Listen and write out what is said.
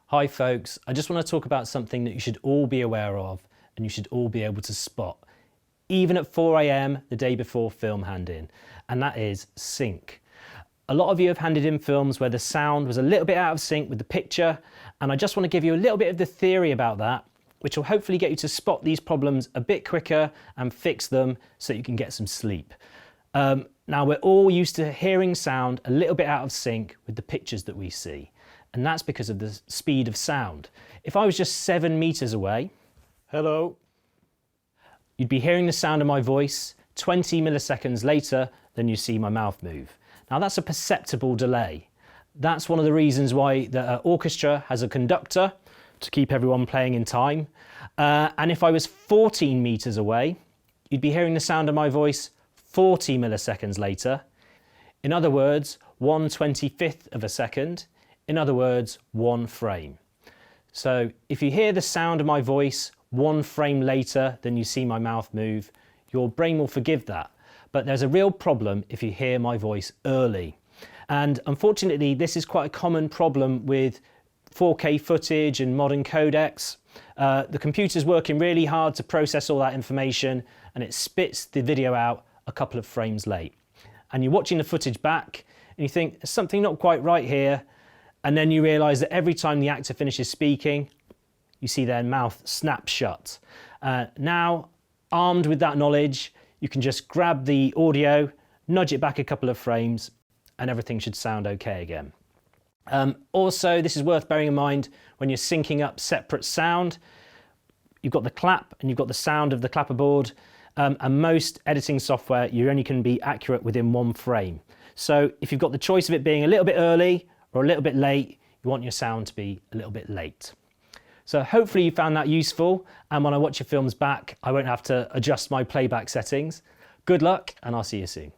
Hi folks, I just want to talk about something that you should all be aware of and you should all be able to spot, even at 4 AM the day before film hand-in, and that is sync. A lot of you have handed in films where the sound was a little bit out of sync with the picture, and I just want to give you a little bit of the theory about that, which will hopefully get you to spot these problems a bit quicker and fix them so you can get some sleep. Now we're all used to hearing sound a little bit out of sync with the pictures that we see. And that's because of the speed of sound. If I was just 7 meters away, hello, you'd be hearing the sound of my voice 20 milliseconds later than you see my mouth move. Now that's a perceptible delay. That's one of the reasons why the orchestra has a conductor to keep everyone playing in time. And if I was 14 meters away, you'd be hearing the sound of my voice 40 milliseconds later. In other words, 1/25th of a second. In other words, 1 frame. So if you hear the sound of my voice 1 frame later than you see my mouth move, your brain will forgive that. But there's a real problem if you hear my voice early. And unfortunately, this is quite a common problem with 4K footage and modern codecs. The computer's working really hard to process all that information and it spits the video out a couple of frames late. And you're watching the footage back and you think, there's something not quite right here. And then you realise that every time the actor finishes speaking, you see their mouth snap shut. Now, armed with that knowledge, you can just grab the audio, nudge it back a couple of frames, and everything should sound okay again. Also, this is worth bearing in mind when you're syncing up separate sound. You've got the clap and you've got the sound of the clapperboard, and most editing software, you only can be accurate within 1 frame. So if you've got the choice of it being a little bit early or a little bit late, you want your sound to be a little bit late. So hopefully you found that useful, and when I watch your films back, I won't have to adjust my playback settings. Good luck, and I'll see you soon.